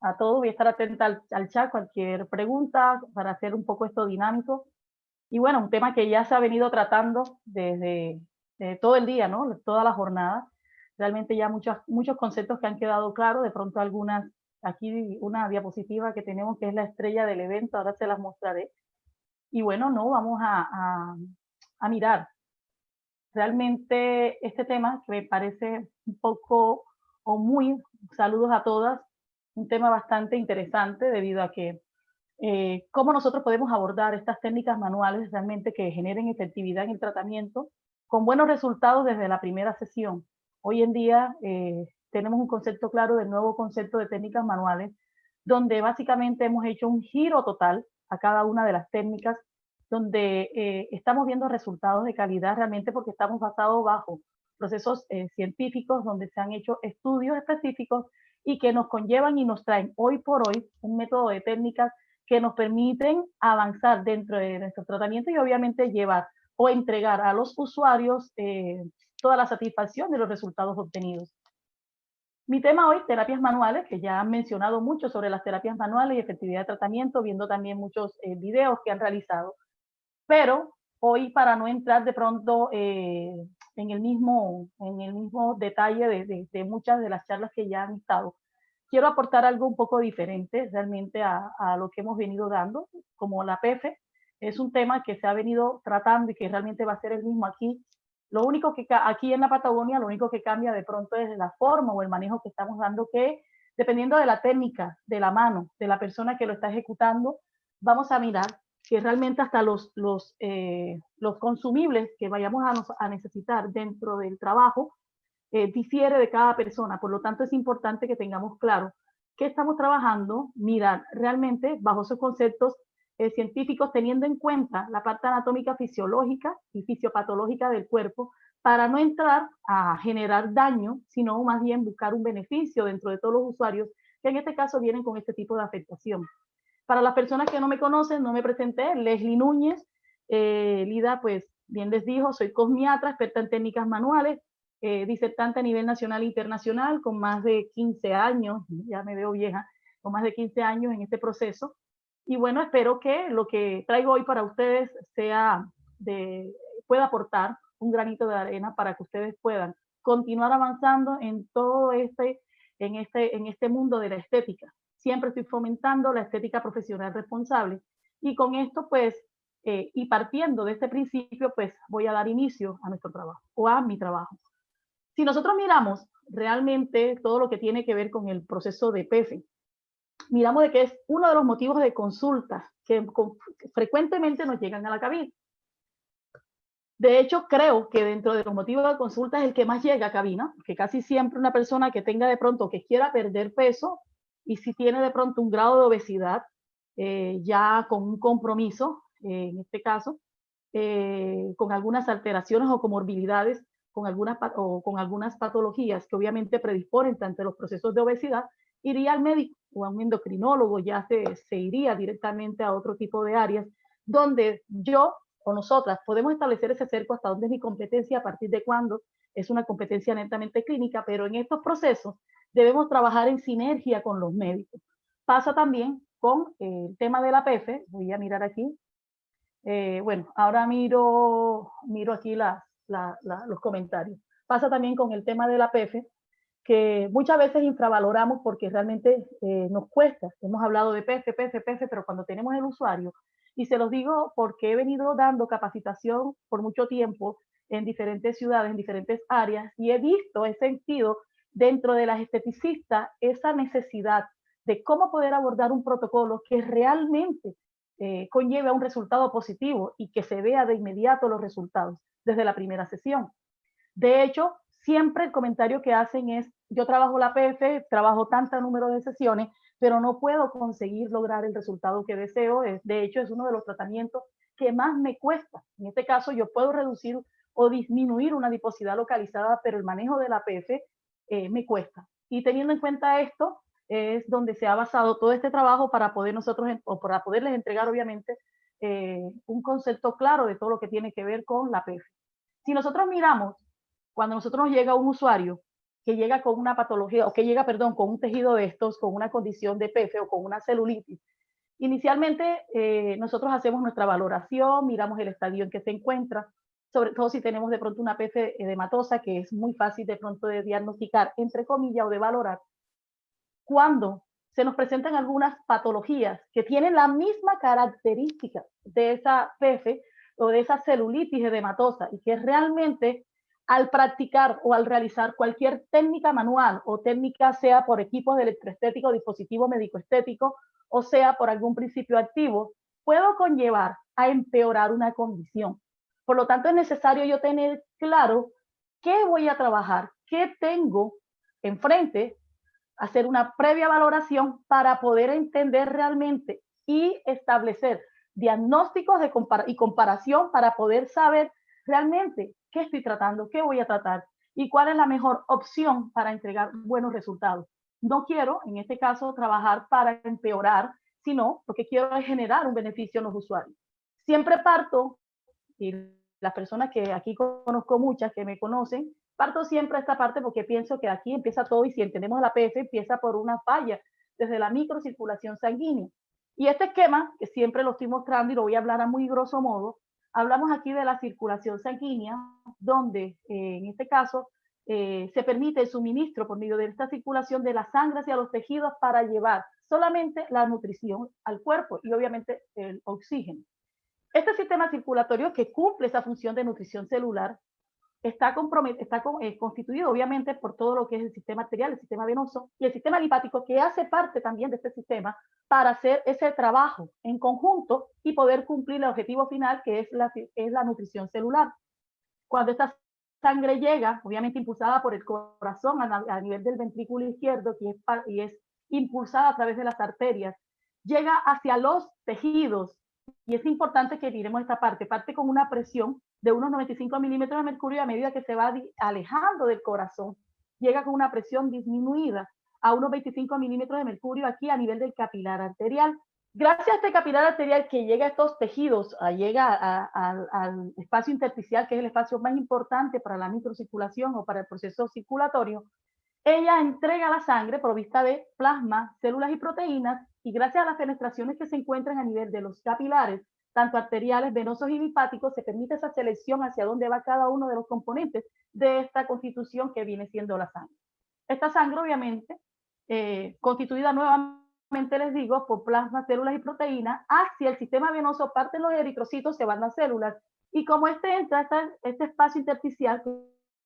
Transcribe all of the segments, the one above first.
a todos. Voy a estar atenta al chat, cualquier pregunta para hacer un poco esto dinámico. Y bueno, un tema que ya se ha venido tratando desde todo el día, ¿no? Toda la jornada. Realmente ya muchos conceptos que han quedado claros, de pronto algunas, aquí una diapositiva que tenemos que es la estrella del evento, ahora se las mostraré. Y bueno, no, vamos a mirar realmente este tema que me parece un poco o muy, saludos a todas, un tema bastante interesante debido a que cómo nosotros podemos abordar estas técnicas manuales realmente que generen efectividad en el tratamiento con buenos resultados desde la primera sesión. Hoy en día tenemos un concepto claro del nuevo concepto de técnicas manuales, donde básicamente hemos hecho un giro total a cada una de las técnicas, donde estamos viendo resultados de calidad realmente porque estamos basados bajo procesos científicos donde se han hecho estudios específicos y que nos conllevan y nos traen hoy por hoy un método de técnicas que nos permiten avanzar dentro de nuestro tratamiento y obviamente llevar o entregar a los usuarios toda la satisfacción de los resultados obtenidos. Mi tema hoy, terapias manuales, que ya han mencionado mucho sobre las terapias manuales y efectividad de tratamiento, viendo también muchos videos que han realizado. Pero hoy, para no entrar de pronto en el mismo detalle de muchas de las charlas que ya han estado, quiero aportar algo un poco diferente realmente a lo que hemos venido dando, como la PF. Es un tema que se ha venido tratando y que realmente va a ser el mismo aquí. Lo único que aquí en la Patagonia, lo único que cambia de pronto es la forma o el manejo que estamos dando, que dependiendo de la técnica, de la mano, de la persona que lo está ejecutando, vamos a mirar que realmente hasta los consumibles que vayamos a necesitar dentro del trabajo difiere de cada persona. Por lo tanto, es importante que tengamos claro qué estamos trabajando, mirar realmente bajo esos conceptos científicos, teniendo en cuenta la parte anatómica fisiológica y fisiopatológica del cuerpo, para no entrar a generar daño, sino más bien buscar un beneficio dentro de todos los usuarios que en este caso vienen con este tipo de afectación. Para las personas que no me conocen, no me presenté, Leslie Núñez, Lida, pues bien les dijo, soy cosmiatra, experta en técnicas manuales, disertante a nivel nacional e internacional, con más de 15 años, ya me veo vieja, con más de 15 años en este proceso. Y bueno, espero que lo que traigo hoy para ustedes pueda aportar un granito de arena para que ustedes puedan continuar avanzando en todo en este mundo de la estética. Siempre estoy fomentando la estética profesional responsable y con esto pues y partiendo de este principio pues voy a dar inicio a nuestro trabajo o a mi trabajo. Si nosotros miramos realmente todo lo que tiene que ver con el proceso de PEFE, miramos de que es uno de los motivos de consulta que frecuentemente nos llegan a la cabina. De hecho, creo que dentro de los motivos de consulta es el que más llega a cabina, que casi siempre una persona que tenga de pronto que quiera perder peso y si tiene de pronto un grado de obesidad, ya con un compromiso, en este caso, con algunas alteraciones o comorbilidades, con algunas patologías que obviamente predisponen tanto los procesos de obesidad, iría al médico o a un endocrinólogo, ya se iría directamente a otro tipo de áreas donde yo o nosotras podemos establecer ese cerco hasta dónde es mi competencia, a partir de cuándo es una competencia netamente clínica, pero en estos procesos debemos trabajar en sinergia con los médicos. Pasa también con el tema de la PF, voy a mirar aquí, bueno, ahora miro aquí los comentarios. Pasa también con el tema de la PF, que muchas veces infravaloramos porque realmente nos cuesta. Hemos hablado de PF, PF, PF, pero cuando tenemos el usuario, y se los digo porque he venido dando capacitación por mucho tiempo en diferentes ciudades, en diferentes áreas, y he visto, he sentido dentro de las esteticistas esa necesidad de cómo poder abordar un protocolo que realmente conlleve a un resultado positivo y que se vea de inmediato los resultados desde la primera sesión. De hecho, siempre el comentario que hacen es, yo trabajo la PF, trabajo tanto número de sesiones, pero no puedo conseguir lograr el resultado que deseo. De hecho, es uno de los tratamientos que más me cuesta. En este caso, yo puedo reducir o disminuir una adiposidad localizada, pero el manejo de la PF me cuesta. Y teniendo en cuenta esto, es donde se ha basado todo este trabajo para poder nosotros, o para poderles entregar, obviamente, un concepto claro de todo lo que tiene que ver con la PF. Si nosotros miramos, cuando nosotros nos llega un usuario que llega con una patología, o que llega, perdón, con un tejido de estos, con una condición de PF o con una celulitis, inicialmente nosotros hacemos nuestra valoración, miramos el estadio en que se encuentra, sobre todo si tenemos de pronto una PF edematosa, que es muy fácil de pronto de diagnosticar, entre comillas, o de valorar. Cuando se nos presentan algunas patologías que tienen la misma característica de esa PF o de esa celulitis edematosa y que realmente al practicar o al realizar cualquier técnica manual o técnica, sea por equipos de electroestético, dispositivo médico estético, o sea por algún principio activo, puedo conllevar a empeorar una condición. Por lo tanto, es necesario yo tener claro qué voy a trabajar, qué tengo enfrente, hacer una previa valoración para poder entender realmente y establecer diagnósticos y comparación para poder saber realmente qué estoy tratando, qué voy a tratar y cuál es la mejor opción para entregar buenos resultados. No quiero, en este caso, trabajar para empeorar, sino porque quiero generar un beneficio en los usuarios. Siempre parto, y las personas que aquí conozco muchas, que me conocen, parto siempre a esta parte porque pienso que aquí empieza todo y si entendemos la PF empieza por una falla desde la microcirculación sanguínea. Y este esquema, que siempre lo estoy mostrando y lo voy a hablar a muy grosso modo, hablamos aquí de la circulación sanguínea, donde en este caso se permite el suministro por medio de esta circulación de la sangre hacia los tejidos para llevar solamente la nutrición al cuerpo y obviamente el oxígeno. Este sistema circulatorio que cumple esa función de nutrición celular está constituido obviamente por todo lo que es el sistema arterial, el sistema venoso y el sistema linfático, que hace parte también de este sistema para hacer ese trabajo en conjunto y poder cumplir el objetivo final, que es la nutrición celular. Cuando esta sangre llega, obviamente impulsada por el corazón a nivel del ventrículo izquierdo, y es impulsada a través de las arterias, llega hacia los tejidos. Y es importante que miremos esta parte. Parte con una presión de unos 95 milímetros de mercurio, a medida que se va alejando del corazón, llega con una presión disminuida a unos 25 milímetros de mercurio aquí a nivel del capilar arterial. Gracias a este capilar arterial que llega a estos tejidos, llega al espacio intersticial, que es el espacio más importante para la microcirculación o para el proceso circulatorio, ella entrega la sangre provista de plasma, células y proteínas, y gracias a las penetraciones que se encuentran a nivel de los capilares, tanto arteriales, venosos y linfáticos, se permite esa selección hacia dónde va cada uno de los componentes de esta constitución que viene siendo la sangre. Esta sangre, obviamente, constituida nuevamente, les digo, por plasma, células y proteínas, hacia el sistema venoso parten los eritrocitos, se van las células, y como entra este espacio intersticial,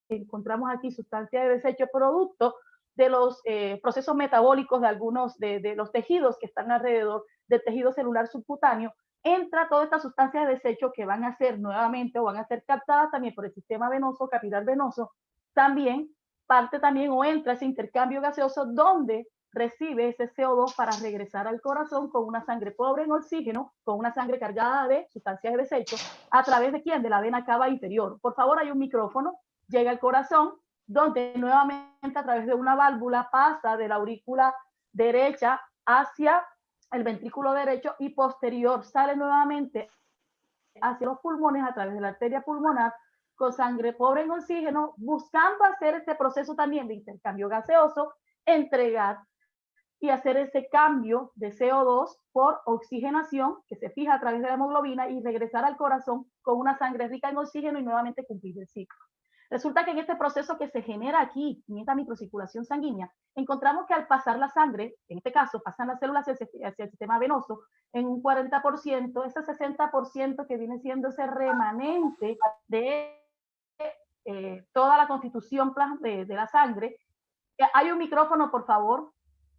encontramos aquí sustancia de desecho producto de los procesos metabólicos de algunos de los tejidos que están alrededor del tejido celular subcutáneo, entra toda esta sustancia de desecho que van a ser nuevamente o van a ser captadas también por el sistema venoso, capilar venoso, también parte también o entra ese intercambio gaseoso donde recibe ese CO2 para regresar al corazón con una sangre pobre en oxígeno, con una sangre cargada de sustancias de desecho, a través de ¿quién? De la vena cava inferior. Por favor, hay un micrófono, llega al corazón, donde nuevamente a través de una válvula pasa de la aurícula derecha hacia el ventrículo derecho y posterior sale nuevamente hacia los pulmones a través de la arteria pulmonar con sangre pobre en oxígeno, buscando hacer este proceso también de intercambio gaseoso, entregar y hacer ese cambio de CO2 por oxigenación que se fija a través de la hemoglobina y regresar al corazón con una sangre rica en oxígeno y nuevamente cumplir el ciclo. Resulta que en este proceso que se genera aquí, en esta microcirculación sanguínea, encontramos que al pasar la sangre, en este caso pasan las células hacia el sistema venoso, en un 40%, ese 60% que viene siendo ese remanente de toda la constitución de la sangre. Hay un micrófono, por favor,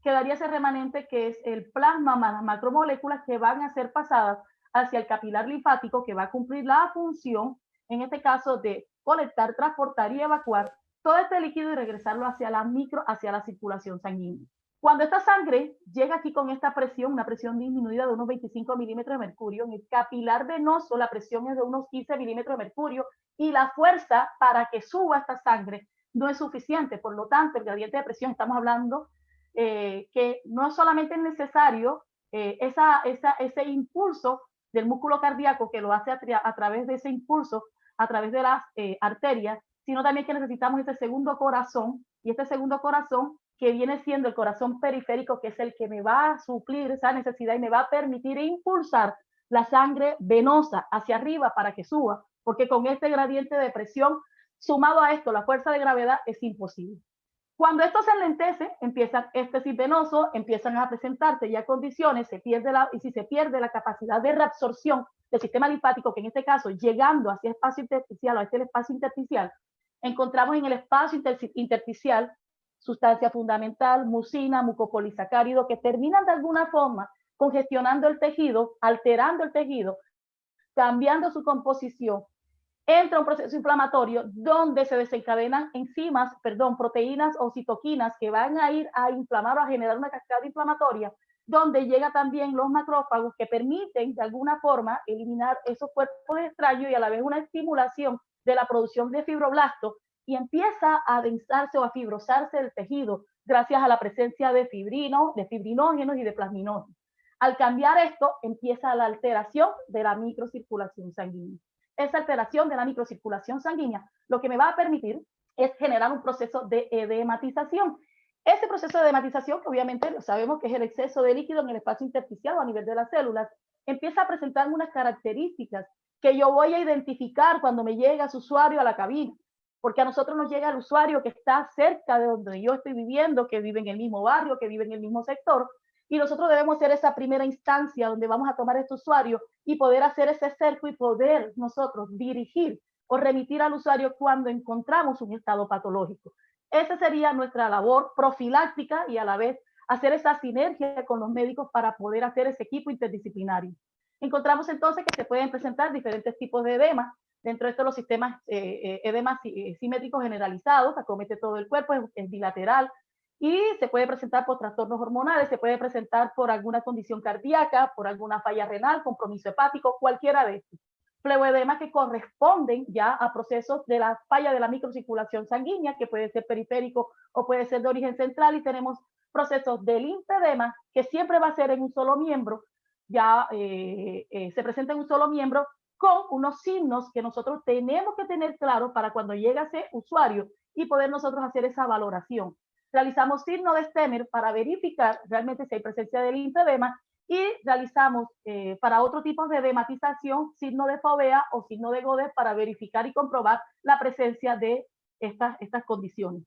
que daría ese remanente que es el plasma más las macromoléculas que van a ser pasadas hacia el capilar linfático, que va a cumplir la función, en este caso, de colectar, transportar y evacuar todo este líquido y regresarlo hacia la circulación sanguínea. Cuando esta sangre llega aquí con esta presión, una presión disminuida de unos 25 milímetros de mercurio, en el capilar venoso la presión es de unos 15 milímetros de mercurio y la fuerza para que suba esta sangre no es suficiente. Por lo tanto, el gradiente de presión, estamos hablando que no solamente es necesario ese impulso del músculo cardíaco que lo hace a través de ese impulso, a través de las arterias, sino también que necesitamos ese segundo corazón y este segundo corazón, que viene siendo el corazón periférico, que es el que me va a suplir esa necesidad y me va a permitir impulsar la sangre venosa hacia arriba para que suba, porque con este gradiente de presión, sumado a esto, la fuerza de gravedad, es imposible. Cuando esto se enlentece, empiezan éxtasis venoso, empiezan a presentarse ya condiciones, y si se pierde la capacidad de reabsorción del sistema linfático, que en este caso, llegando hacia el espacio intersticial o hacia el espacio intersticial, encontramos en el espacio intersticial sustancia fundamental, mucina, mucopolisacárido, que terminan de alguna forma congestionando el tejido, alterando el tejido, cambiando su composición, entra un proceso inflamatorio donde se desencadenan proteínas o citoquinas que van a ir a inflamar o a generar una cascada inflamatoria, donde llega también los macrófagos que permiten de alguna forma eliminar esos cuerpos extraños y a la vez una estimulación de la producción de fibroblastos y empieza a densarse o a fibrosarse el tejido gracias a la presencia de fibrinógenos y de plasminógenos. Al cambiar esto, empieza la alteración de la microcirculación sanguínea. Esa alteración de la microcirculación sanguínea lo que me va a permitir es generar un proceso de edematización. Ese proceso de edematización, que obviamente sabemos que es el exceso de líquido en el espacio intersticial o a nivel de las células, empieza a presentar unas características que yo voy a identificar cuando me llega su usuario a la cabina, porque a nosotros nos llega el usuario que está cerca de donde yo estoy viviendo, que vive en el mismo barrio, que vive en el mismo sector, y nosotros debemos ser esa primera instancia donde vamos a tomar este usuario y poder hacer ese cerco y poder nosotros dirigir o remitir al usuario cuando encontramos un estado patológico. Esa sería nuestra labor profiláctica y a la vez hacer esa sinergia con los médicos para poder hacer ese equipo interdisciplinario. Encontramos entonces que se pueden presentar diferentes tipos de edemas. Dentro de estos los sistemas edemas simétricos generalizados, que acomete todo el cuerpo, es bilateral, y se puede presentar por trastornos hormonales, se puede presentar por alguna condición cardíaca, por alguna falla renal, compromiso hepático, cualquiera de estos. Pleoedemas que corresponden ya a procesos de la falla de la microcirculación sanguínea, que puede ser periférico o puede ser de origen central, y tenemos procesos de linfedema, que siempre va a ser en un solo miembro, ya se presenta en un solo miembro, con unos signos que nosotros tenemos que tener claros para cuando llega ese usuario y poder nosotros hacer esa valoración. Realizamos signo de Stemmer para verificar realmente si hay presencia de linfedema y realizamos para otro tipo de edematización signo de Fovea o signo de Godet para verificar y comprobar la presencia de estas condiciones.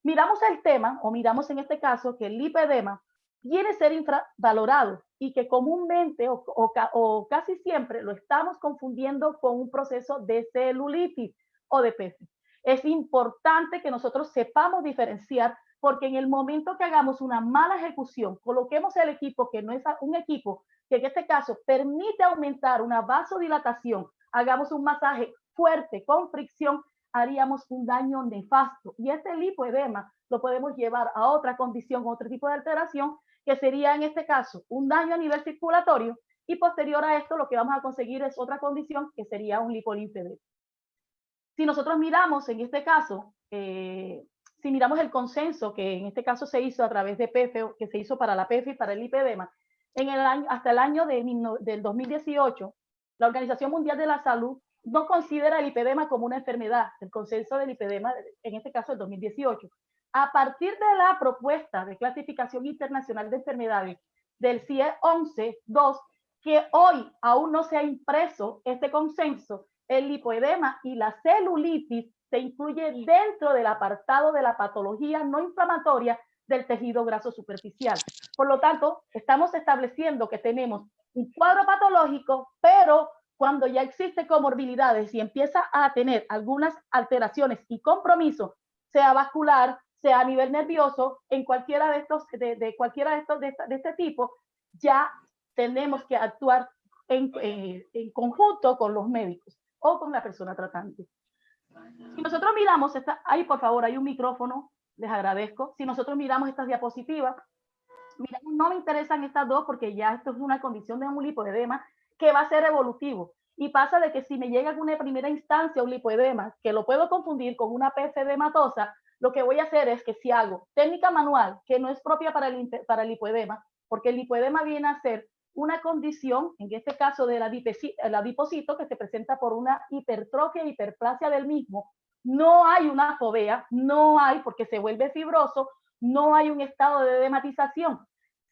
Miramos el tema, o miramos en este caso, que el lipedema viene a ser infravalorado y que comúnmente o casi siempre lo estamos confundiendo con un proceso de celulitis o de PF. Es importante que nosotros sepamos diferenciar, porque en el momento que hagamos una mala ejecución, coloquemos el equipo que no es un equipo que en este caso permite aumentar una vasodilatación, hagamos un masaje fuerte con fricción, haríamos un daño nefasto. Y este lipoedema lo podemos llevar a otra condición, otro tipo de alteración, que sería en este caso un daño a nivel circulatorio, y posterior a esto lo que vamos a conseguir es otra condición que sería un lipolinfedema. Si nosotros miramos en este caso, si miramos el consenso que en este caso se hizo a través de PF, que se hizo para la PF y para el lipedema, hasta el año del 2018, la Organización Mundial de la Salud no considera el lipedema como una enfermedad, el consenso del lipedema, en este caso el 2018. A partir de la propuesta de clasificación internacional de enfermedades del CIE 11.2, que hoy aún no se ha impreso este consenso, el lipoedema y la celulitis se incluye dentro del apartado de la patología no inflamatoria del tejido graso superficial. Por lo tanto, estamos estableciendo que tenemos un cuadro patológico, pero cuando ya existen comorbilidades y empieza a tener algunas alteraciones y compromiso, sea vascular, sea a nivel nervioso, en cualquiera de estos, de este tipo, ya tenemos que actuar en conjunto con los médicos o con la persona tratante. Si nosotros miramos, ahí por favor hay un micrófono, les agradezco. Si nosotros miramos estas diapositivas, miramos, no me interesan estas dos porque ya esto es una condición de un lipoedema que va a ser evolutivo. Y pasa de que si me llega alguna primera instancia un lipoedema, que lo puedo confundir con una PF edematosa, lo que voy a hacer es que si hago técnica manual, que no es propia para el lipoedema, porque el lipoedema viene a ser una condición, en este caso del adipocito, que se presenta por una hipertrofia e hiperplasia del mismo, no hay una fovea, no hay, porque se vuelve fibroso, no hay un estado de edematización.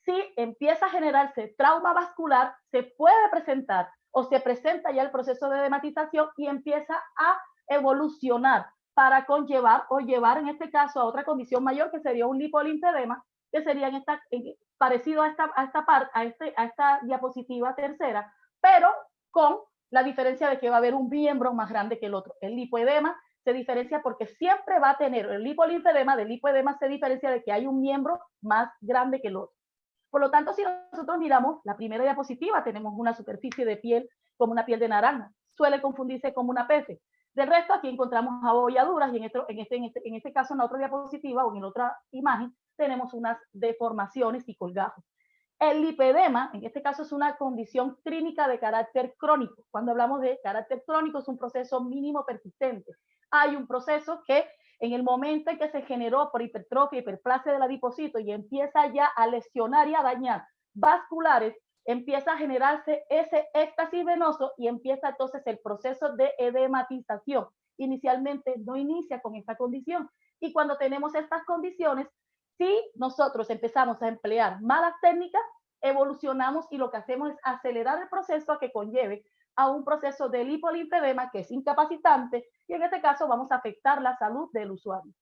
Si empieza a generarse trauma vascular, se puede presentar o se presenta ya el proceso de edematización y empieza a evolucionar para conllevar o llevar en este caso a otra condición mayor que sería un lipolinfedema, que sería parecido a esta diapositiva tercera, pero con la diferencia de que va a haber un miembro más grande que el otro. El lipoedema se diferencia porque siempre va a tener el lipolinfedema, del lipoedema se diferencia de que hay un miembro más grande que el otro. Por lo tanto, si nosotros miramos la primera diapositiva, tenemos una superficie de piel como una piel de naranja, suele confundirse como una pefe. Del resto, aquí encontramos abolladuras y en este caso, en la otra diapositiva o en la otra imagen, tenemos unas deformaciones y colgajos. El lipedema, en este caso, es una condición clínica de carácter crónico. Cuando hablamos de carácter crónico, es un proceso mínimo persistente. Hay un proceso que en el momento en que se generó por hipertrofia, hiperplasia del adipocito y empieza ya a lesionar y a dañar vasculares, empieza a generarse ese éxtasis venoso y empieza entonces el proceso de edematización. Inicialmente no inicia con esta condición. Y cuando tenemos estas condiciones, si nosotros empezamos a emplear malas técnicas, evolucionamos y lo que hacemos es acelerar el proceso a que conlleve a un proceso de lipolinfedema que es incapacitante y en este caso vamos a afectar la salud del usuario.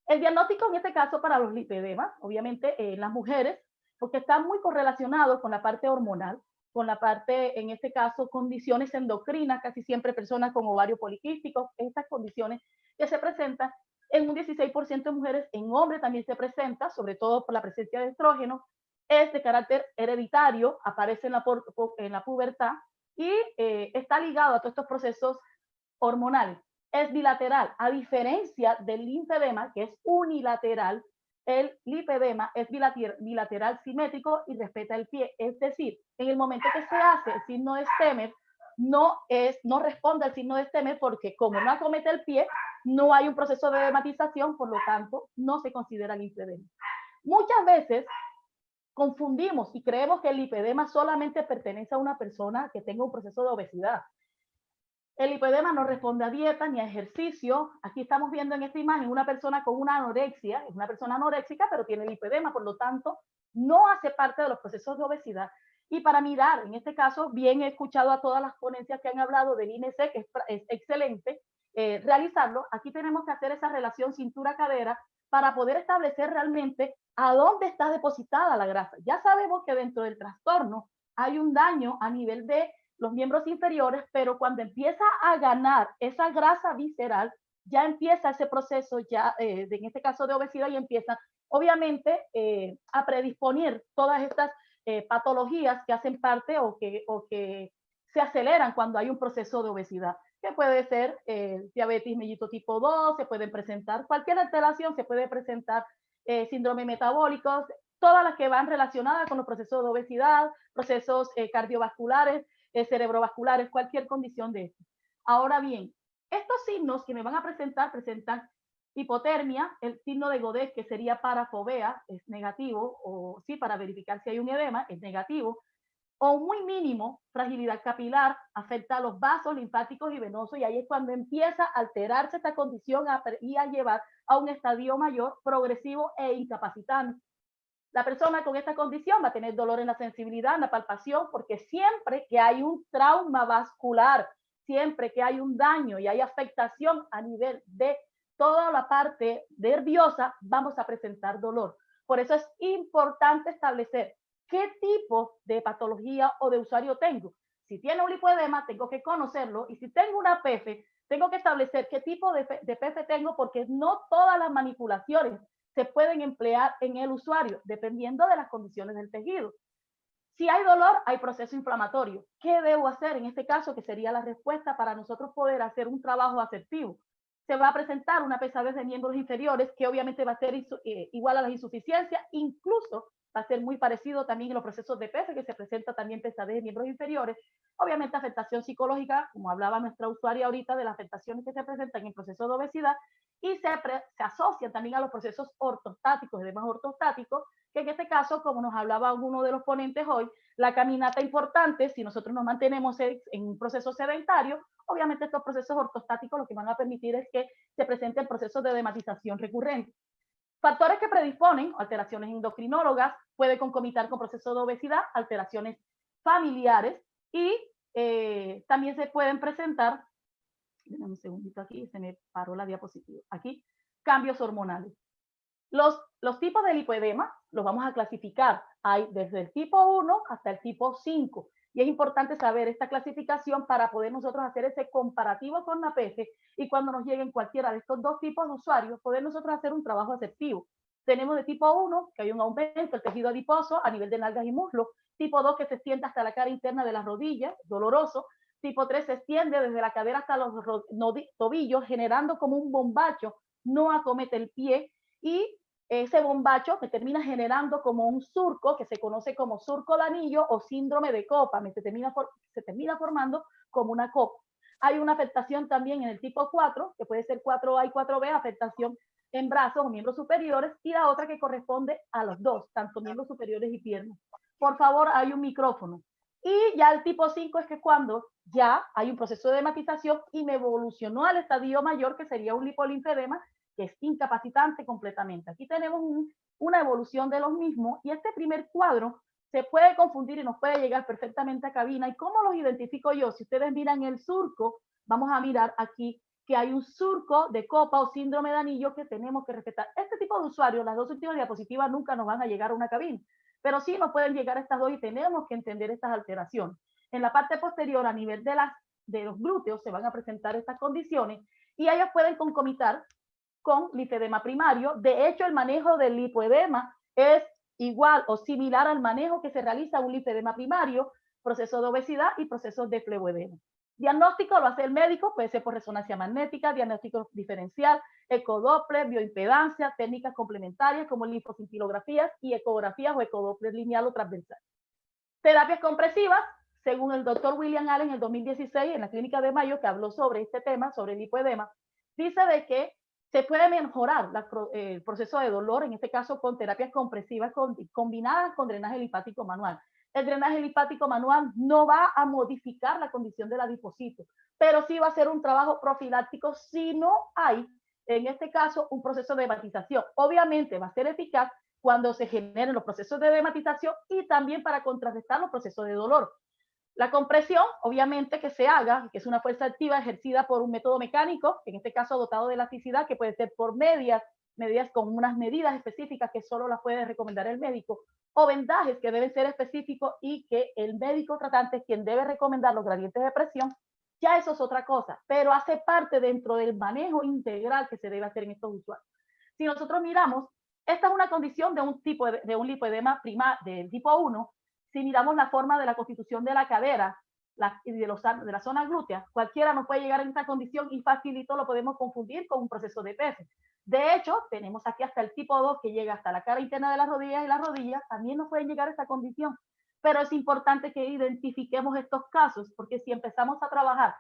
El diagnóstico en este caso para los lipedemas, obviamente en las mujeres, porque está muy correlacionado con la parte hormonal, con la parte, en este caso, condiciones endocrinas, casi siempre personas con ovario poliquístico, estas condiciones que se presentan en un 16% de mujeres, en hombres también se presenta, sobre todo por la presencia de estrógeno, es de carácter hereditario, aparece en la pubertad y está ligado a todos estos procesos hormonales. Es bilateral, a diferencia del linfedema, que es unilateral, el lipedema es bilateral simétrico y respeta el pie. Es decir, en el momento que se hace el signo de Stemmer, no responde al signo de Stemmer porque como no acomete el pie, no hay un proceso de edematización, por lo tanto, no se considera linfedema. Muchas veces confundimos y creemos que el lipedema solamente pertenece a una persona que tenga un proceso de obesidad. El lipedema no responde a dieta ni a ejercicio. Aquí estamos viendo en esta imagen una persona con una anorexia, es una persona anoréxica, pero tiene lipedema, por lo tanto, no hace parte de los procesos de obesidad. Y para mirar, en este caso, bien he escuchado a todas las ponencias que han hablado del INC, que es excelente realizarlo. Aquí tenemos que hacer esa relación cintura-cadera para poder establecer realmente a dónde está depositada la grasa. Ya sabemos que dentro del trastorno hay un daño a nivel de los miembros inferiores, pero cuando empieza a ganar esa grasa visceral, ya empieza ese proceso ya, en este caso de obesidad, y empieza obviamente a predisponer todas estas patologías que hacen parte o que se aceleran cuando hay un proceso de obesidad, que puede ser diabetes mellito tipo 2, se pueden presentar cualquier alteración, se puede presentar síndrome metabólicos, todas las que van relacionadas con los procesos de obesidad, procesos cardiovasculares, cerebrovasculares, cualquier condición de esto. Ahora bien, estos signos que me van a presentan hipotermia, el signo de Godet, que sería parafovea, es negativo, o sí, para verificar si hay un edema, es negativo, o muy mínimo, fragilidad capilar, afecta a los vasos linfáticos y venosos, y ahí es cuando empieza a alterarse esta condición y a llevar a un estadio mayor, progresivo e incapacitante. La persona con esta condición va a tener dolor en la sensibilidad, en la palpación, porque siempre que hay un trauma vascular, siempre que hay un daño y hay afectación a nivel de toda la parte nerviosa, vamos a presentar dolor. Por eso es importante establecer qué tipo de patología o de usuario tengo. Si tiene un lipoedema, tengo que conocerlo, y si tengo una PF, tengo que establecer qué tipo de PF tengo, porque no todas las manipulaciones se pueden emplear en el usuario, dependiendo de las condiciones del tejido. Si hay dolor, hay proceso inflamatorio. ¿Qué debo hacer en este caso? Que sería la respuesta para nosotros poder hacer un trabajo asertivo. Se va a presentar una pesadez de miembros inferiores que obviamente va a ser igual a la insuficiencia, incluso va a ser muy parecido también en los procesos de PF, que se presenta también pesadez de miembros inferiores. Obviamente afectación psicológica, como hablaba nuestra usuaria ahorita, de las afectaciones que se presentan en procesos de obesidad, y se asocian también a los procesos ortostáticos, edemas ortostáticos, que en este caso, como nos hablaba uno de los ponentes hoy, la caminata importante, si nosotros nos mantenemos en un proceso sedentario, obviamente estos procesos ortostáticos lo que van a permitir es que se presenten procesos de edematización recurrente. Factores que predisponen, alteraciones endocrinólogas, puede concomitar con procesos de obesidad, alteraciones familiares y también se pueden presentar, un segundito aquí, se me paró la diapositiva, aquí, cambios hormonales. Los tipos de lipoedema los vamos a clasificar. Hay desde el tipo 1 hasta el tipo 5. Y es importante saber esta clasificación para poder nosotros hacer ese comparativo con la PF y cuando nos lleguen cualquiera de estos dos tipos de usuarios, poder nosotros hacer un trabajo asertivo. Tenemos de tipo 1, que hay un aumento del tejido adiposo a nivel de nalgas y muslos. Tipo 2, que se extiende hasta la cara interna de las rodillas, doloroso. Tipo 3, se extiende desde la cadera hasta los tobillos, generando como un bombacho, no acomete el pie y ese bombacho me termina generando como un surco que se conoce como surco de anillo o síndrome de copa, se termina formando como una copa. Hay una afectación también en el tipo 4, que puede ser 4A y 4B, afectación en brazos o miembros superiores, y la otra que corresponde a los dos, tanto miembros superiores y piernas. Por favor, hay un micrófono. Y ya el tipo 5 es que cuando ya hay un proceso de dematización y me evolucionó al estadio mayor, que sería un lipolinfedema, que es incapacitante completamente. Aquí tenemos una evolución de los mismos y este primer cuadro se puede confundir y nos puede llegar perfectamente a cabina. ¿Y cómo los identifico yo? Si ustedes miran el surco, vamos a mirar aquí que hay un surco de copa o síndrome de anillo que tenemos que respetar. Este tipo de usuarios, las dos últimas diapositivas nunca nos van a llegar a una cabina, pero sí nos pueden llegar estas dos y tenemos que entender estas alteraciones. En la parte posterior, a nivel de los glúteos, se van a presentar estas condiciones y ellos pueden concomitar con linfedema primario. De hecho, el manejo del lipoedema es igual o similar al manejo que se realiza un linfedema primario, proceso de obesidad y procesos de fleboedema. Diagnóstico lo hace el médico, puede ser por resonancia magnética, diagnóstico diferencial, ecodoppler, bioimpedancia, técnicas complementarias como linfocintilografías y ecografías o ecodoppler lineal o transversal. Terapias compresivas, según el doctor William Allen en el 2016 en la Clínica de Mayo, que habló sobre este tema, sobre el lipoedema, dice de que se puede mejorar el proceso de dolor, en este caso con terapias compresivas combinadas con drenaje linfático manual. El drenaje linfático manual no va a modificar la condición del adipocito, pero sí va a ser un trabajo profiláctico si no hay, en este caso, un proceso de hematización. Obviamente va a ser eficaz cuando se generen los procesos de hematización y también para contrarrestar los procesos de dolor. La compresión, obviamente, que se haga, que es una fuerza activa ejercida por un método mecánico, en este caso dotado de elasticidad, que puede ser por medias con unas medidas específicas que solo las puede recomendar el médico, o vendajes que deben ser específicos y que el médico tratante es quien debe recomendar los gradientes de presión. Ya eso es otra cosa, pero hace parte dentro del manejo integral que se debe hacer en estos usuarios. Si nosotros miramos, esta es una condición de un lipoedema del tipo 1. Si miramos la forma de la constitución de la cadera y de la zona glútea, cualquiera nos puede llegar en esta condición y facilito lo podemos confundir con un proceso de PF. De hecho, tenemos aquí hasta el tipo 2 que llega hasta la cara interna de las rodillas y las rodillas, también nos pueden llegar a esta condición. Pero es importante que identifiquemos estos casos, porque si empezamos a trabajar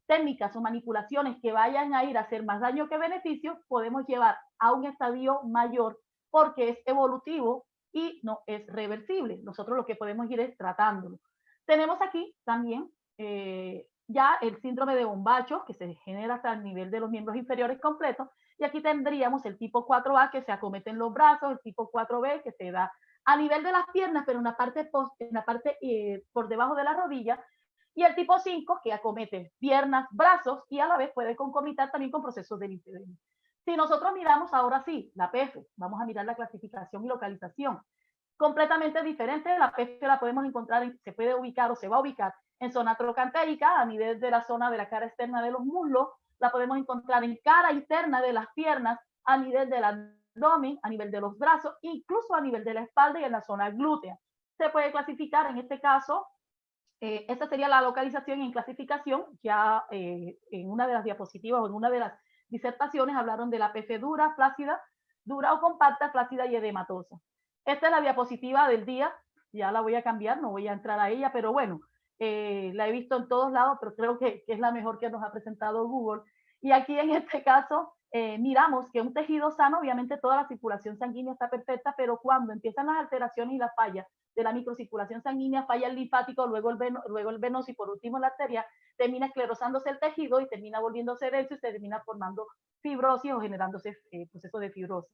técnicas o manipulaciones que vayan a ir a hacer más daño que beneficio, podemos llevar a un estadio mayor porque es evolutivo y no es reversible. Nosotros lo que podemos ir es tratándolo. Tenemos aquí también ya el síndrome de bombacho, que se genera hasta el nivel de los miembros inferiores completos, y aquí tendríamos el tipo 4A, que se acomete en los brazos, el tipo 4B, que se da a nivel de las piernas, pero en la parte por debajo de la rodilla, y el tipo 5, que acomete piernas, brazos, y a la vez puede concomitar también con procesos de linfedema. Si nosotros miramos ahora sí la PF, vamos a mirar la clasificación y localización. Completamente diferente, la PF la podemos encontrar, se puede ubicar o se va a ubicar en zona trocantérica, a nivel de la zona de la cara externa de los muslos, la podemos encontrar en cara interna de las piernas, a nivel del abdomen, a nivel de los brazos, incluso a nivel de la espalda y en la zona glútea. Se puede clasificar en este caso, esta sería la localización en clasificación, ya en una de las diapositivas o en una de las disertaciones hablaron de la PF dura, flácida, dura o compacta, flácida y edematosa. Esta es la diapositiva del día, ya la voy a cambiar, no voy a entrar a ella, pero bueno, la he visto en todos lados, pero creo que es la mejor que nos ha presentado Google. Y aquí en este caso miramos que un tejido sano, obviamente toda la circulación sanguínea está perfecta, pero cuando empiezan las alteraciones y las fallas de la microcirculación sanguínea, falla el linfático, luego el venoso y por último la arteria, termina esclerosándose el tejido y termina volviéndose denso y se termina formando fibrosis o generándose procesos de fibrosis.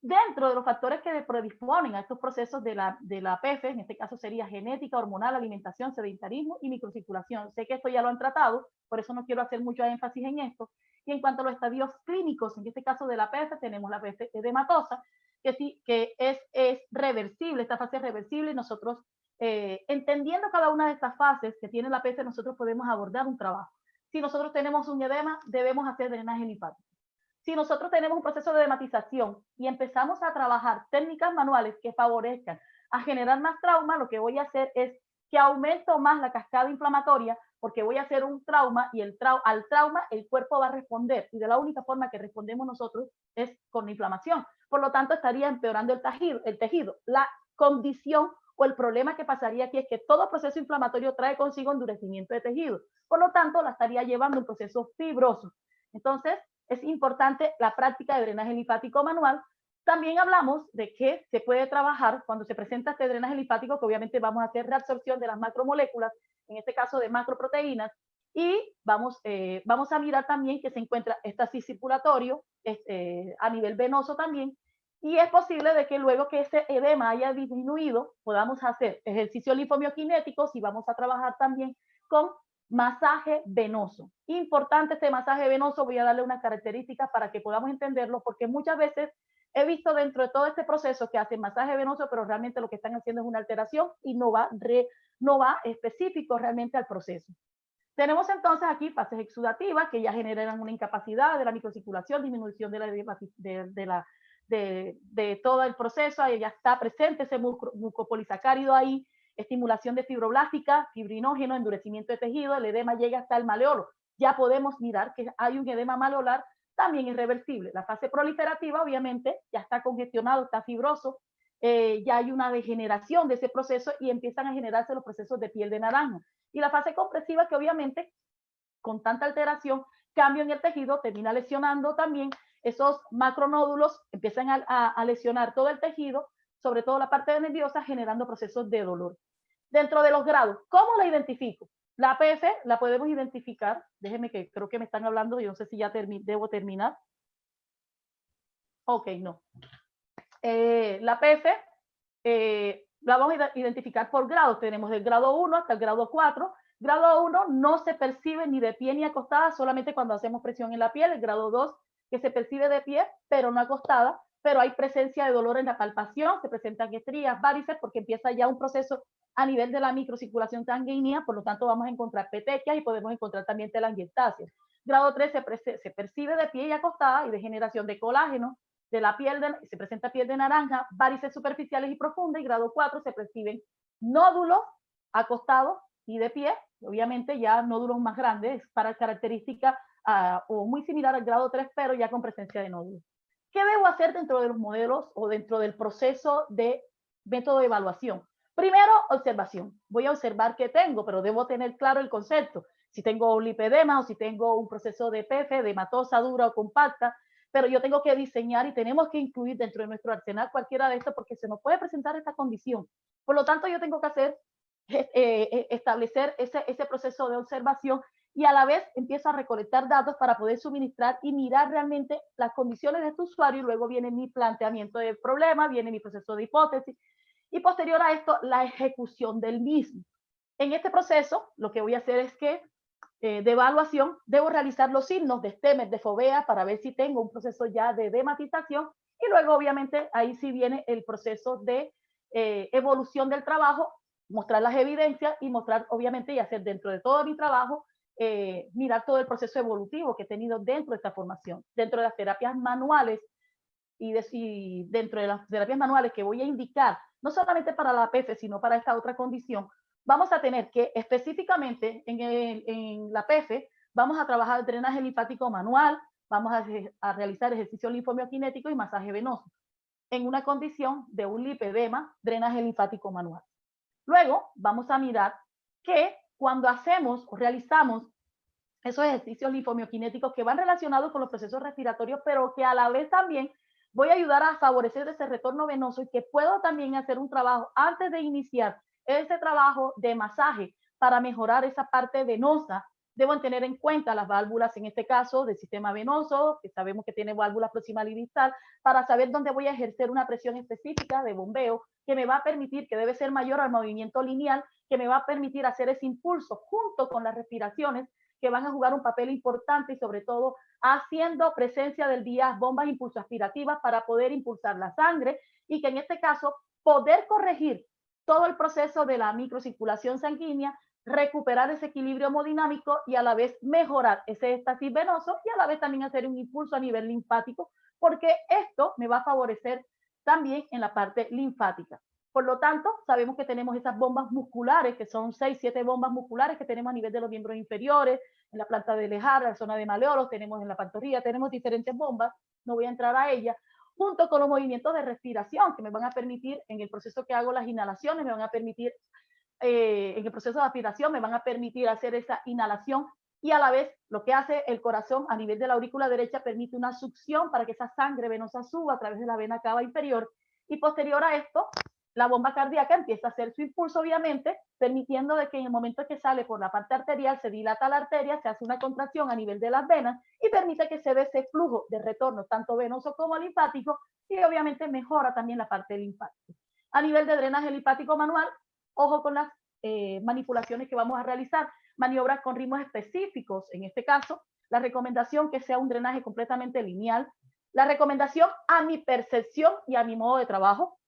Dentro de los factores que predisponen a estos procesos de la PF, en este caso sería genética, hormonal, alimentación, sedentarismo y microcirculación. Sé que esto ya lo han tratado, por eso no quiero hacer mucho énfasis en esto. Y en cuanto a los estadios clínicos, en este caso de la PF, tenemos la PF edematosa, que sí, que es reversible, esta fase es reversible y nosotros, entendiendo cada una de estas fases que tiene la PF, nosotros podemos abordar un trabajo. Si nosotros tenemos un edema, debemos hacer drenaje linfático. Si nosotros tenemos un proceso de dematización y empezamos a trabajar técnicas manuales que favorezcan a generar más trauma, lo que voy a hacer es que aumento más la cascada inflamatoria porque voy a hacer un trauma y al trauma el cuerpo va a responder y de la única forma que respondemos nosotros es con inflamación. Por lo tanto, estaría empeorando el tejido. La condición o el problema que pasaría aquí es que todo proceso inflamatorio trae consigo endurecimiento de tejido. Por lo tanto, la estaría llevando a un proceso fibroso. Entonces, es importante la práctica de drenaje linfático manual. También hablamos de que se puede trabajar cuando se presenta este drenaje linfático, que obviamente vamos a hacer reabsorción de las macromoléculas, en este caso de macroproteínas, y vamos a mirar también que se encuentra éxtasis circulatorio a nivel venoso también, y es posible de que luego que ese edema haya disminuido, podamos hacer ejercicio linfomiokinéticos y vamos a trabajar también con masaje venoso. Importante este masaje venoso, voy a darle unas características para que podamos entenderlo, porque muchas veces he visto dentro de todo este proceso que hacen masaje venoso, pero realmente lo que están haciendo es una alteración y no va específico realmente al proceso. Tenemos entonces aquí fases exudativas que ya generan una incapacidad de la microcirculación, disminución de todo el proceso, ahí ya está presente ese mucopolisacárido ahí, estimulación de fibroblástica, fibrinógeno, endurecimiento de tejido, el edema llega hasta el maleolo. Ya podemos mirar que hay un edema maleolar, también es reversible. La fase proliferativa, obviamente, ya está congestionado, está fibroso, ya hay una degeneración de ese proceso y empiezan a generarse los procesos de piel de naranja. Y la fase compresiva, que obviamente, con tanta alteración, cambio en el tejido, termina lesionando también esos macronódulos, empiezan a lesionar todo el tejido, sobre todo la parte nerviosa, generando procesos de dolor. Dentro de los grados, ¿cómo la identifico? La APF la podemos identificar, déjenme que creo que me están hablando, yo no sé si ya debo terminar. Ok, no. La APF la vamos a identificar por grados, tenemos el grado 1 hasta el grado 4. Grado 1 no se percibe ni de pie ni acostada, solamente cuando hacemos presión en la piel. El grado 2 que se percibe de pie, pero no acostada, pero hay presencia de dolor en la palpación, se presentan estrías, varices, porque empieza ya un proceso a nivel de la microcirculación sanguínea, por lo tanto vamos a encontrar petequias y podemos encontrar también telangiectasias. Grado 3 se percibe de pie y acostada y degeneración de colágeno, de la piel, se presenta piel de naranja, varices superficiales y profundas, y grado 4 se perciben nódulos acostados y de pie, obviamente ya nódulos más grandes, para característica o muy similar al grado 3, pero ya con presencia de nódulos. ¿Qué debo hacer dentro de los modelos o dentro del proceso de método de evaluación? Primero, observación. Voy a observar qué tengo, pero debo tener claro el concepto. Si tengo un lipedema o si tengo un proceso de PF, de hematosa dura o compacta, pero yo tengo que diseñar y tenemos que incluir dentro de nuestro arsenal cualquiera de estos porque se nos puede presentar esta condición. Por lo tanto, yo tengo que hacer, establecer ese proceso de observación y a la vez empiezo a recolectar datos para poder suministrar y mirar realmente las condiciones de este usuario y luego viene mi planteamiento del problema, viene mi proceso de hipótesis y posterior a esto la ejecución del mismo. En este proceso lo que voy a hacer es que de evaluación, debo realizar los signos de STEMER, de FOBEA, para ver si tengo un proceso ya de dematización y luego obviamente ahí sí viene el proceso de evolución del trabajo, mostrar las evidencias y mostrar obviamente y hacer dentro de todo mi trabajo, mirar todo el proceso evolutivo que he tenido dentro de esta formación, dentro de las terapias manuales y dentro de las terapias manuales que voy a indicar, no solamente para la PF, sino para esta otra condición, vamos a tener que específicamente en la PF, vamos a trabajar drenaje linfático manual, vamos a realizar ejercicio linfomiokinético y masaje venoso. en una condición de un lipedema, drenaje linfático manual. Luego vamos a mirar que cuando hacemos o realizamos esos ejercicios linfomioquinéticos que van relacionados con los procesos respiratorios, pero que a la vez también voy a ayudar a favorecer ese retorno venoso y que puedo también hacer un trabajo antes de iniciar ese trabajo de masaje para mejorar esa parte venosa. Debo tener en cuenta las válvulas, en este caso, del sistema venoso, que sabemos que tiene válvula proximal y distal, para saber dónde voy a ejercer una presión específica de bombeo que me va a permitir, que debe ser mayor al movimiento lineal, que me va a permitir hacer ese impulso junto con las respiraciones que van a jugar un papel importante y sobre todo haciendo presencia del día bombas impulso aspirativas para poder impulsar la sangre y que en este caso poder corregir todo el proceso de la microcirculación sanguínea, recuperar ese equilibrio hemodinámico y a la vez mejorar ese éxtasis venoso y a la vez también hacer un impulso a nivel linfático, porque esto me va a favorecer también en la parte linfática. Por lo tanto, sabemos que tenemos esas bombas musculares, que son 6, 7 bombas musculares que tenemos a nivel de los miembros inferiores, en la planta de Lejar, la zona de Maleolos, tenemos en la pantorrilla, tenemos diferentes bombas, no voy a entrar a ellas, junto con los movimientos de respiración que me van a permitir, en el proceso que hago las inhalaciones, me van a permitir, en el proceso de aspiración, me van a permitir hacer esa inhalación y a la vez lo que hace el corazón a nivel de la aurícula derecha permite una succión para que esa sangre venosa suba a través de la vena cava inferior y posterior a esto la bomba cardíaca empieza a hacer su impulso, obviamente, permitiendo de que en el momento que sale por la parte arterial se dilata la arteria, se hace una contracción a nivel de las venas y permite que se dé ese flujo de retorno, tanto venoso como linfático, y obviamente mejora también la parte linfática. A nivel de drenaje linfático manual, ojo con las manipulaciones que vamos a realizar, maniobras con ritmos específicos, en este caso, la recomendación que sea un drenaje completamente lineal, la recomendación a mi percepción y a mi modo de trabajo,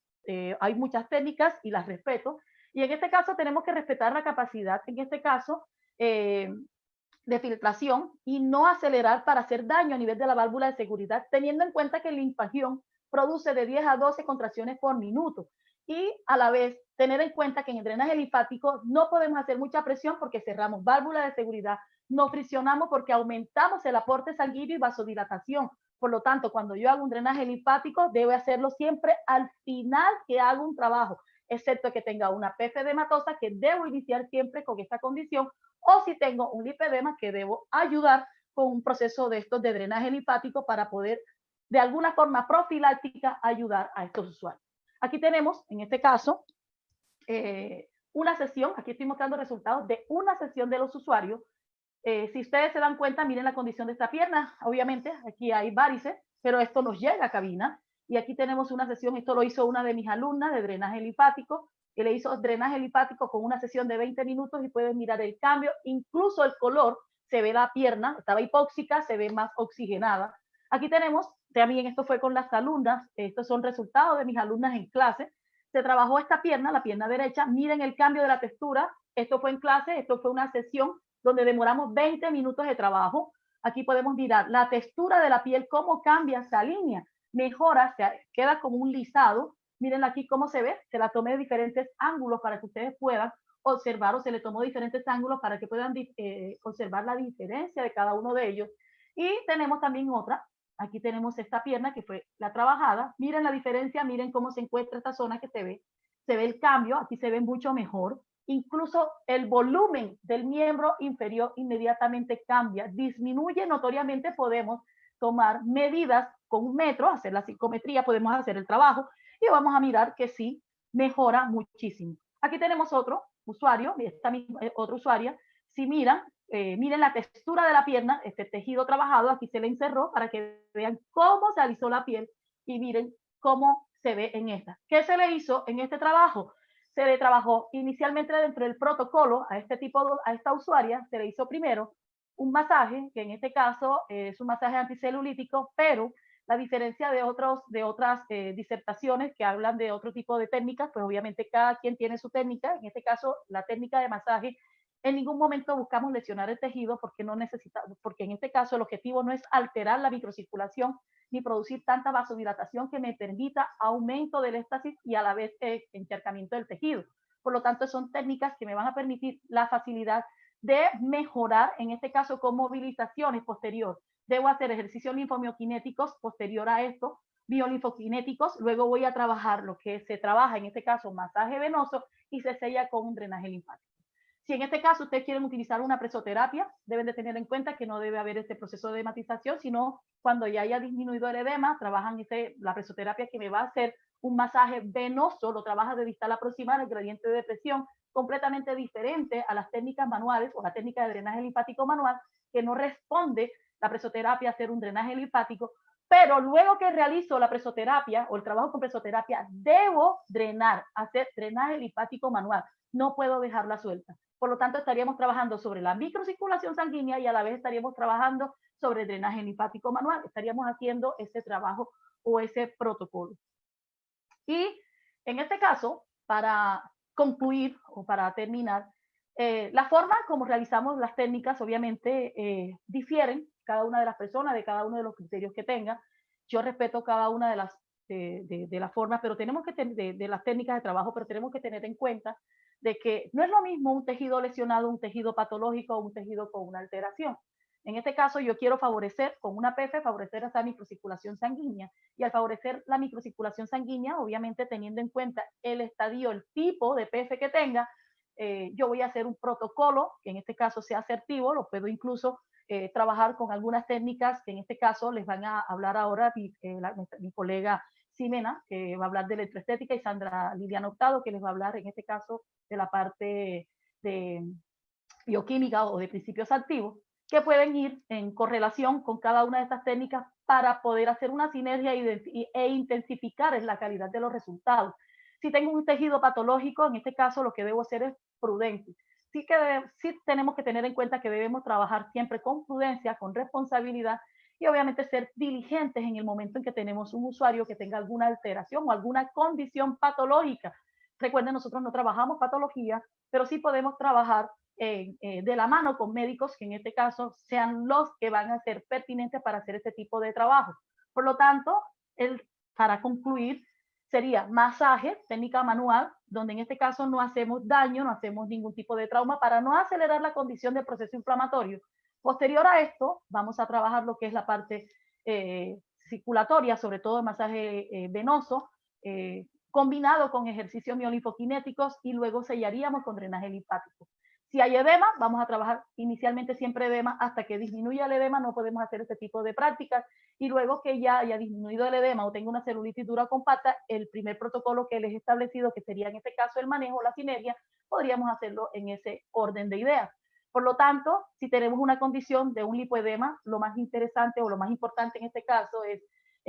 hay muchas técnicas y las respeto. Y en este caso tenemos que respetar la capacidad, en este caso, de filtración y no acelerar para hacer daño a nivel de la válvula de seguridad, teniendo en cuenta que el linfagión produce de 10 a 12 contracciones por minuto. Y a la vez tener en cuenta que en el drenaje linfático no podemos hacer mucha presión porque cerramos válvula de seguridad, no friccionamos porque aumentamos el aporte sanguíneo y vasodilatación. Por lo tanto, cuando yo hago un drenaje linfático, debo hacerlo siempre al final que hago un trabajo, excepto que tenga una pefedematosa, que debo iniciar siempre con esta condición, o si tengo un lipedema, que debo ayudar con un proceso de estos de drenaje linfático para poder, de alguna forma profiláctica, ayudar a estos usuarios. Aquí tenemos, en este caso, una sesión, aquí estoy mostrando resultados de una sesión de los usuarios. Si ustedes se dan cuenta, miren la condición de esta pierna. Obviamente, aquí hay varices, pero esto nos llega a cabina. Y aquí tenemos una sesión, esto lo hizo una de mis alumnas de drenaje linfático, que le hizo drenaje linfático con una sesión de 20 minutos y pueden mirar el cambio. Incluso el color, se ve la pierna, estaba hipóxica, se ve más oxigenada. Aquí tenemos, también esto fue con las alumnas, estos son resultados de mis alumnas en clase. Se trabajó esta pierna, la pierna derecha, miren el cambio de la textura. Esto fue en clase, esto fue una sesión donde demoramos 20 minutos de trabajo. Aquí podemos mirar la textura de la piel, cómo cambia, se alinea, mejora, se queda como un lisado. Miren aquí cómo se ve, se la tomé de diferentes ángulos para que ustedes puedan observar, o se le tomó diferentes ángulos para que puedan observar la diferencia de cada uno de ellos. Y tenemos también otra, aquí tenemos esta pierna que fue la trabajada. Miren la diferencia, miren cómo se encuentra esta zona que se ve el cambio, aquí se ve mucho mejor. Incluso el volumen del miembro inferior inmediatamente cambia, disminuye notoriamente. Podemos tomar medidas con un metro, hacer la psicometría, podemos hacer el trabajo y vamos a mirar que sí mejora muchísimo. Aquí tenemos otro usuario, esta misma, otra usuaria. Si miran, miren la textura de la pierna, este tejido trabajado, aquí se le encerró para que vean cómo se alisó la piel y miren cómo se ve en esta. ¿Qué se le hizo en este trabajo? Se le trabajó inicialmente dentro del protocolo a este tipo, a esta usuaria, se le hizo primero un masaje, que en este caso es un masaje anticelulítico, pero la diferencia de otras disertaciones que hablan de otro tipo de técnicas, pues obviamente cada quien tiene su técnica. En este caso, la técnica de masaje, en ningún momento buscamos lesionar el tejido porque no necesitamos, porque en este caso el objetivo no es alterar la microcirculación ni producir tanta vasodilatación que me permita aumento del éxtasis y a la vez encharcamiento del tejido. Por lo tanto, son técnicas que me van a permitir la facilidad de mejorar, en este caso con movilizaciones posterior. Debo hacer ejercicios linfomioquinéticos posterior a esto biolinfokinéticos, luego voy a trabajar lo que se trabaja, en este caso masaje venoso, y se sella con un drenaje linfático. Si en este caso ustedes quieren utilizar una presoterapia, deben de tener en cuenta que no debe haber este proceso de edematización, sino cuando ya haya disminuido el edema, trabajan la presoterapia que me va a hacer un masaje venoso, lo trabaja de distal a proximal, el gradiente de presión, completamente diferente a las técnicas manuales o la técnica de drenaje linfático manual, que no responde la presoterapia a hacer un drenaje linfático, pero luego que realizo la presoterapia o el trabajo con presoterapia, debo drenar, hacer drenaje linfático manual, no puedo dejarla suelta. Por lo tanto, estaríamos trabajando sobre la microcirculación sanguínea y a la vez estaríamos trabajando sobre el drenaje linfático manual. Estaríamos haciendo ese trabajo o ese protocolo. Y en este caso, para concluir o para terminar, la forma como realizamos las técnicas obviamente difieren cada una de las personas, de cada uno de los criterios que tenga. Yo respeto cada una de las formas, pero tenemos que de las técnicas de trabajo, pero tenemos que tener en cuenta de que no es lo mismo un tejido lesionado, un tejido patológico o un tejido con una alteración. En este caso, yo quiero favorecer, con una PF, favorecer esa microcirculación sanguínea. Y al favorecer la microcirculación sanguínea, obviamente teniendo en cuenta el estadio, el tipo de PF que tenga, yo voy a hacer un protocolo, que en este caso sea asertivo, lo puedo incluso trabajar con algunas técnicas que en este caso les van a hablar ahora mi colega Ximena, que va a hablar de electroestética, y Sandra Liliana Hurtado, que les va a hablar en este caso de la parte de bioquímica o de principios activos, que pueden ir en correlación con cada una de estas técnicas para poder hacer una sinergia e intensificar la calidad de los resultados. Si tengo un tejido patológico, en este caso lo que debo hacer es prudente. Sí tenemos que tener en cuenta que debemos trabajar siempre con prudencia, con responsabilidad y obviamente ser diligentes en el momento en que tenemos un usuario que tenga alguna alteración o alguna condición patológica. Recuerden, nosotros no trabajamos patología, pero sí podemos trabajar de la mano con médicos que en este caso sean los que van a ser pertinentes para hacer este tipo de trabajo. Por lo tanto, para concluir, sería masaje, técnica manual, donde en este caso no hacemos daño, no hacemos ningún tipo de trauma para no acelerar la condición del proceso inflamatorio. Posterior a esto, vamos a trabajar lo que es la parte circulatoria, sobre todo el masaje venoso, combinado con ejercicios miolinfokinéticos y luego sellaríamos con drenaje linfático. Si hay edema, vamos a trabajar inicialmente siempre edema hasta que disminuya el edema, no podemos hacer este tipo de prácticas y luego que ya haya disminuido el edema o tenga una celulitis dura compacta, el primer protocolo que les he establecido, que sería en este caso el manejo, la sinergia, podríamos hacerlo en ese orden de ideas. Por lo tanto, si tenemos una condición de un lipoedema, lo más interesante o lo más importante en este caso es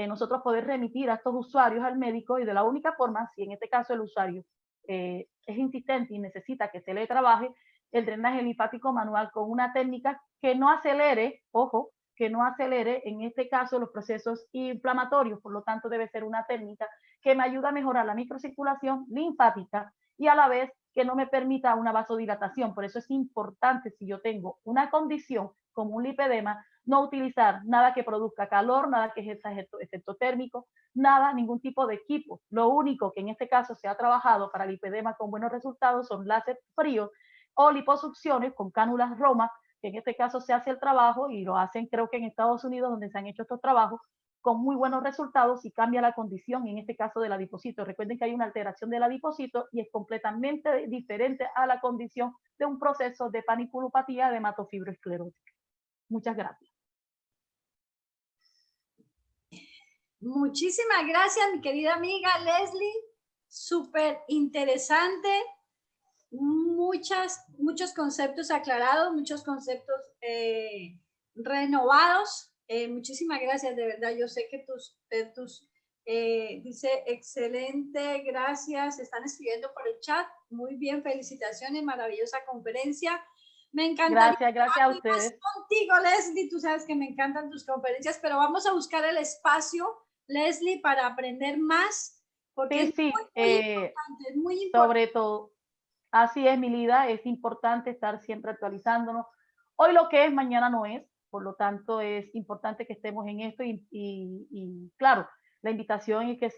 nosotros poder remitir a estos usuarios al médico y de la única forma, si en este caso el usuario es insistente y necesita que se le trabaje, el drenaje linfático manual con una técnica que no acelere, ojo, que no acelere en este caso los procesos inflamatorios, por lo tanto debe ser una técnica que me ayuda a mejorar la microcirculación linfática y a la vez que no me permita una vasodilatación. Por eso es importante, si yo tengo una condición como un lipedema, no utilizar nada que produzca calor, nada que ejerza efecto térmico, nada, ningún tipo de equipo. Lo único que en este caso se ha trabajado para lipedema con buenos resultados son láser fríos o liposucciones con cánulas Roma, que en este caso se hace el trabajo y lo hacen creo que en Estados Unidos donde se han hecho estos trabajos con muy buenos resultados y cambia la condición, en este caso del adipocito. Recuerden que hay una alteración del adipocito y es completamente diferente a la condición de un proceso de paniculopatía de hematofibroesclerótica. Muchas gracias. Muchísimas gracias, mi querida amiga Leslie. Súper interesante. Muchos conceptos aclarados, muchos conceptos renovados. Muchísimas gracias, de verdad. Yo sé que dice excelente, gracias. Están escribiendo por el chat. Muy bien, felicitaciones, maravillosa conferencia. Me encantaría gracias a ustedes. Contigo, Leslie, tú sabes que me encantan tus conferencias, pero vamos a buscar el espacio, Leslie, para aprender más, porque sí, es muy importante. Sobre todo, así es, mi vida, es importante estar siempre actualizándonos. Hoy lo que es, mañana no es, por lo tanto es importante que estemos en esto y claro, la invitación es que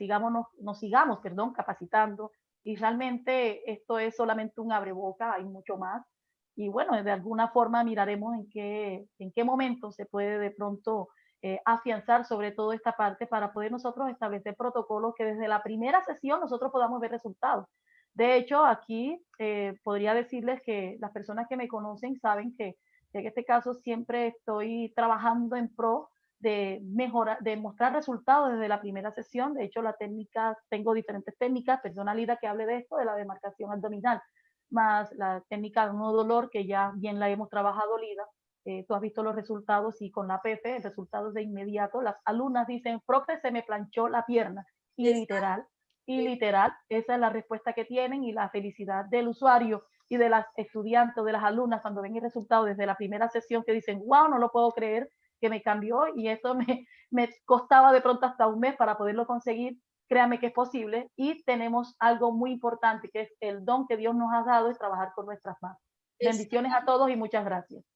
nos sigamos capacitando y realmente esto es solamente un abreboca, hay mucho más y bueno, de alguna forma miraremos en qué momento se puede de pronto afianzar sobre todo esta parte para poder nosotros establecer protocolos que desde la primera sesión nosotros podamos ver resultados. De hecho, aquí podría decirles que las personas que me conocen saben que en este caso siempre estoy trabajando en pro de mejorar, de mostrar resultados desde la primera sesión. De hecho, la técnica, tengo diferentes técnicas, persona Lida que hable de esto, de la demarcación abdominal, más la técnica de no dolor, que ya bien la hemos trabajado, Lida. Tú has visto los resultados y con la PP, resultados de inmediato. Las alumnas dicen, profe, se me planchó la pierna. Y literal, esa es la respuesta que tienen y la felicidad del usuario y de las estudiantes o de las alumnas cuando ven el resultado desde la primera sesión que dicen, wow, no lo puedo creer que me cambió y eso me costaba de pronto hasta un mes para poderlo conseguir. Créame que es posible y tenemos algo muy importante que es el don que Dios nos ha dado es trabajar con nuestras manos. Bendiciones a todos y muchas gracias.